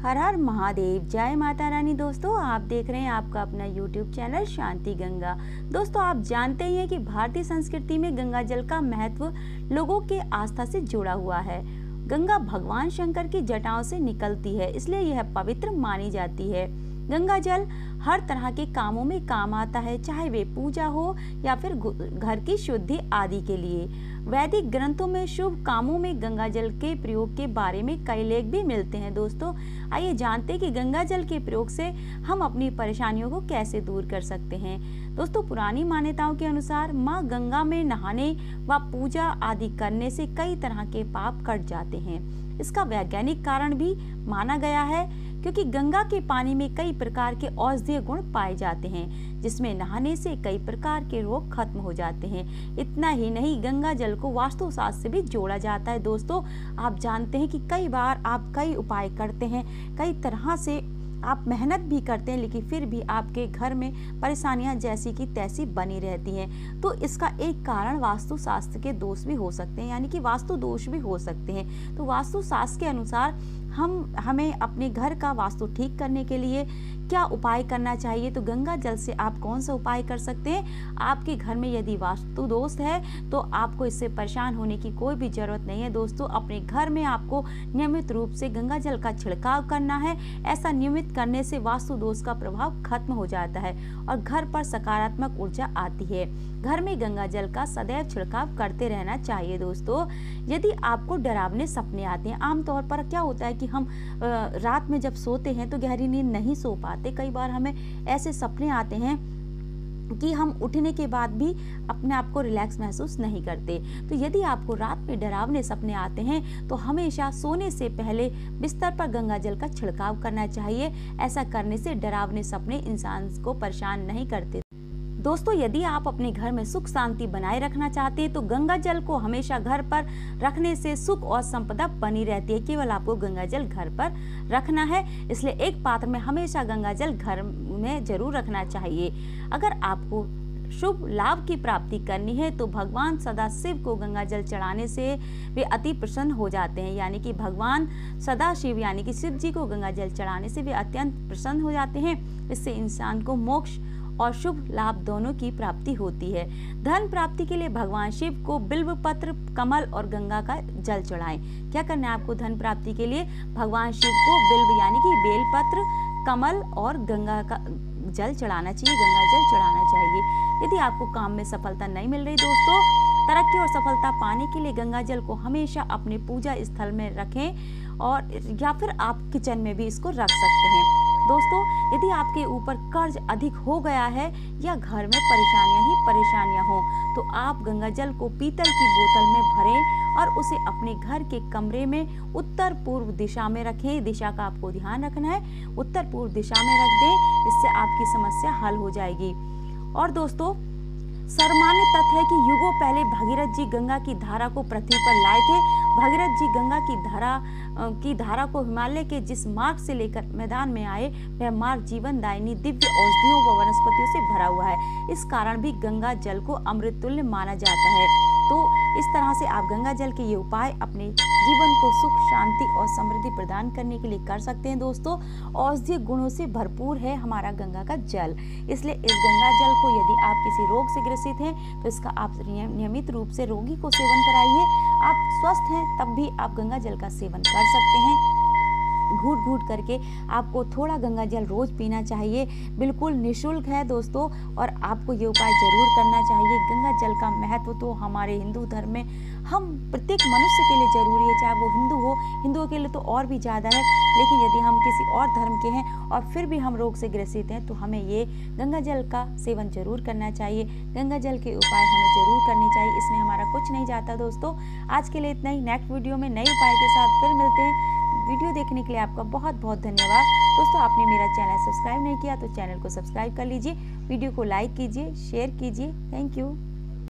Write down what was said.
हर हर महादेव, जय माता रानी। दोस्तों आप देख रहे हैं आपका अपना YouTube चैनल शांति गंगा। दोस्तों आप जानते ही हैं कि भारतीय संस्कृति में गंगा जल का महत्व लोगों के आस्था से जुड़ा हुआ है। गंगा भगवान शंकर की जटाओं से निकलती है, इसलिए यह पवित्र मानी जाती है। गंगा जल हर तरह के कामों में काम आता है, चाहे वे पूजा हो या फिर घर की शुद्धि आदि के लिए। वैदिक ग्रंथों में शुभ कामों में गंगा जल के प्रयोग के बारे में कई लेख भी मिलते हैं। दोस्तों आइए जानते हैं कि गंगा जल के प्रयोग से हम अपनी परेशानियों को कैसे दूर कर सकते हैं। दोस्तों पुरानी मान्यताओं के अनुसार माँ गंगा में नहाने व पूजा आदि करने से कई तरह के पाप कट जाते हैं। इसका वैज्ञानिक कारण भी माना गया है, क्योंकि गंगा के पानी में कई प्रकार के औषधीय गुण पाए जाते हैं, जिसमें नहाने से कई प्रकार के रोग खत्म हो जाते हैं। इतना ही नहीं, गंगा जल को वास्तुशास्त्र से भी जोड़ा जाता है। दोस्तों आप जानते हैं कि कई बार आप कई उपाय करते हैं, कई तरह से आप मेहनत भी करते हैं, लेकिन फिर भी आपके घर में परेशानियां जैसी की तैसी बनी रहती हैं। तो इसका एक कारण वास्तुशास्त्र के दोष भी हो सकते हैं, यानी कि वास्तु दोष भी हो सकते हैं। तो वास्तुशास्त्र के अनुसार हमें अपने घर का वास्तु ठीक करने के लिए क्या उपाय करना चाहिए। तो गंगा जल से आप कौन सा उपाय कर सकते हैं। आपके घर में यदि वास्तु दोष है तो आपको इससे परेशान होने की कोई भी जरूरत नहीं है। दोस्तों अपने घर में आपको नियमित रूप से गंगा जल का छिड़काव करना है। ऐसा नियमित करने से वास्तु दोष का प्रभाव खत्म हो जाता है और घर पर सकारात्मक ऊर्जा आती है। घर में गंगा जल का सदैव छिड़काव करते रहना चाहिए। दोस्तों यदि आपको डरावने सपने आते हैं, आमतौर पर क्या होता है कि हम रात में जब सोते हैं तो गहरी नींद नहीं सो पाते। कई बार हमें ऐसे सपने आते हैं कि हम उठने के बाद भी अपने आप को रिलैक्स महसूस नहीं करते। तो यदि आपको रात में डरावने सपने आते हैं तो हमेशा सोने से पहले बिस्तर पर गंगा जल का छिड़काव करना चाहिए। ऐसा करने से डरावने सपने इंसान को परेशान नहीं करते। दोस्तों यदि आप अपने घर में सुख शांति बनाए रखना चाहते हैं तो गंगा जल को हमेशा घर पर रखने से सुख और संपदा बनी रहती है। केवल आपको गंगा जल घर पर रखना है, इसलिए एक पात्र में हमेशा गंगा जल घर में जरूर रखना चाहिए। अगर आपको शुभ लाभ की प्राप्ति करनी है तो भगवान सदाशिव को गंगा जल चढ़ाने से वे अति प्रसन्न हो जाते हैं। यानी कि भगवान सदाशिव यानी कि शिव जी को गंगा जल चढ़ाने से वे अत्यंत प्रसन्न हो जाते हैं। इससे इंसान को मोक्ष और शुभ लाभ दोनों की प्राप्ति होती है। धन प्राप्ति के लिए भगवान शिव को बिल्व पत्र, कमल और गंगा का जल चढ़ाएं। क्या करना है आपको धन प्राप्ति के लिए? भगवान शिव को बिल्व यानी कि बेल पत्र, कमल और गंगा का जल चढ़ाना चाहिए, गंगा जल चढ़ाना चाहिए। यदि आपको काम में सफलता नहीं मिल रही दोस्तों, तरक्की और सफलता पाने के लिए गंगा जल को हमेशा अपने पूजा स्थल में रखें और या फिर आप किचन में भी इसको रख सकते हैं। दोस्तों यदि आपके ऊपर कर्ज अधिक हो गया है या घर में परेशानियां हो तो आप गंगा जल को पीतल की बोतल में भरें और उसे अपने घर के कमरे में उत्तर पूर्व दिशा में रखें। दिशा का आपको ध्यान रखना है, उत्तर पूर्व दिशा में रख दें, इससे आपकी समस्या हल हो जाएगी। और दोस्तों सर्वमान्य तथ्य है कि युगों पहले भगीरथ जी गंगा की धारा को पृथ्वी पर लाए थे। भगीरथ जी गंगा की धारा को हिमालय के जिस मार्ग से लेकर मैदान में आए वह मार्ग जीवन दायिनी दिव्य औषधियों व वनस्पतियों से भरा हुआ है। इस कारण भी गंगा जल को अमृत तुल्य माना जाता है। तो इस तरह से आप गंगा जल के ये उपाय अपने जीवन को सुख, शांति और समृद्धि प्रदान करने के लिए कर सकते हैं। दोस्तों औषधीय गुणों से भरपूर है हमारा गंगा का जल, इसलिए इस गंगा जल को यदि आप किसी रोग से ग्रसित हैं तो इसका आप नियमित रूप से रोगी को सेवन कराइए। आप स्वस्थ हैं तब भी आप गंगा जल का सेवन कर सकते हैं। घूट घूट करके आपको थोड़ा गंगा जल रोज पीना चाहिए, बिल्कुल निःशुल्क है दोस्तों, और आपको ये उपाय जरूर करना चाहिए। गंगा जल का महत्व तो हमारे हिंदू धर्म में हम प्रत्येक मनुष्य के लिए जरूरी है, चाहे वो हिंदू हो, हिंदुओं के लिए तो और भी ज़्यादा है। लेकिन यदि हम किसी और धर्म के हैं और फिर भी हम रोग से ग्रसित हैं तो हमें ये गंगा जल का सेवन जरूर करना चाहिए। गंगा जल के उपाय हमें जरूर करने चाहिए, इसमें हमारा कुछ नहीं जाता। दोस्तों आज के लिए इतना ही। नेक्स्ट वीडियो में नए उपाय के साथ फिर मिलते हैं। वीडियो देखने के लिए आपका बहुत बहुत धन्यवाद। दोस्तों आपने मेरा चैनल सब्सक्राइब नहीं किया तो चैनल को सब्सक्राइब कर लीजिए, वीडियो को लाइक कीजिए, शेयर कीजिए। Thank you.